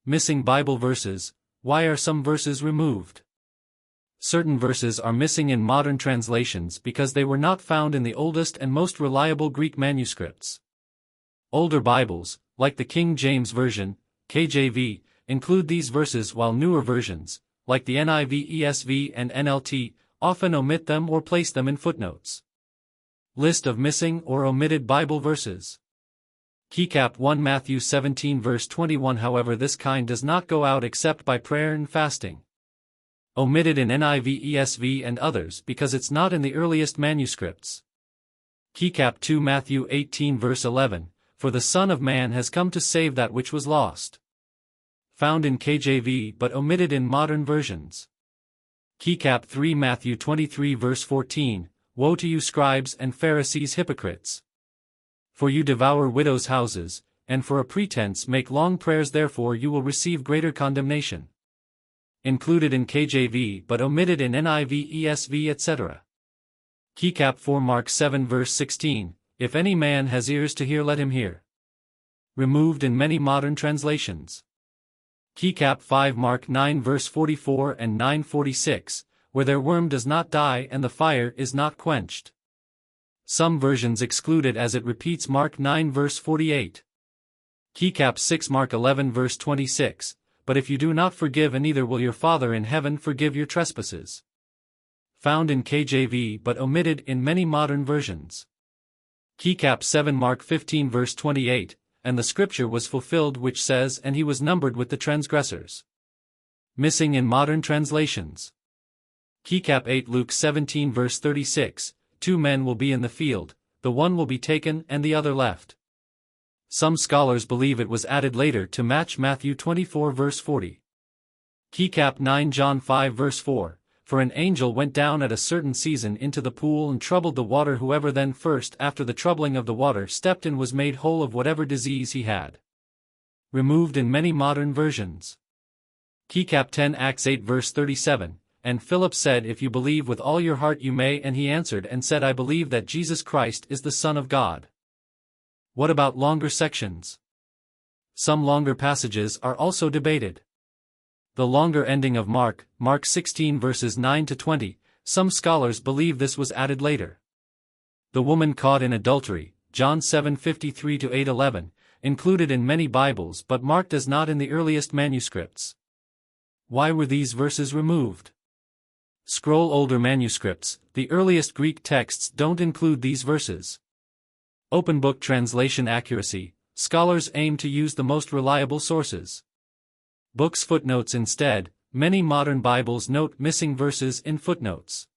Missing Bible verses. Why are some verses removed? Certain verses are missing in modern translations because they were not found in the oldest and most reliable Greek manuscripts. Older Bibles, like the King James Version, KJV, include these verses, while newer versions, like the NIV, ESV, and NLT, often omit them or place them in footnotes. List of missing or omitted Bible verses. Keycap 1 Matthew 17 verse 21. However, this kind does not go out except by prayer and fasting. Omitted in NIV, ESV, and others because it's not in the earliest manuscripts. Keycap 2 Matthew 18 verse 11, for the Son of Man has come to save that which was lost. Found in KJV but omitted in modern versions. Keycap 3 Matthew 23 verse 14, woe to you scribes and Pharisees, hypocrites! For you devour widows' houses, and for a pretense make long prayers, therefore you will receive greater condemnation. Included in KJV but omitted in NIV, ESV, etc. Keycap 4 Mark 7 verse 16, if any man has ears to hear, let him hear. Removed in many modern translations. Keycap 5 Mark 9 verse 44 and 9:46, where their worm does not die and the fire is not quenched. Some versions excluded as it repeats Mark 9 verse 48. Keycap 6 Mark 11 verse 26, but if you do not forgive, neither will your Father in heaven forgive your trespasses. Found in KJV but omitted in many modern versions. Keycap 7 Mark 15 verse 28, and the scripture was fulfilled which says, and he was numbered with the transgressors. Missing in modern translations. Keycap 8 Luke 17 verse 36, 2 men will be in the field, the one will be taken and the other left. Some scholars believe it was added later to match Matthew 24 verse 40. Keycap 9 John 5 verse 4, for an angel went down at a certain season into the pool and troubled the water. Whoever then first after the troubling of the water stepped in was made whole of whatever disease he had. Removed in many modern versions. Keycap 10 Acts 8 verse 37, and Philip said, if you believe with all your heart you may, and he answered and said, I believe that Jesus Christ is the Son of God. What about longer sections? Some longer passages are also debated. The longer ending of Mark 16 verses 9 to 20, some scholars believe this was added later. The woman caught in adultery, John 7:53 to 8:11, included in many Bibles but Mark does not in the earliest manuscripts. Why were these verses removed? Scroll older manuscripts, the earliest Greek texts don't include these verses. Open book translation accuracy, scholars aim to use the most reliable sources. Books footnotes instead, many modern Bibles note missing verses in footnotes.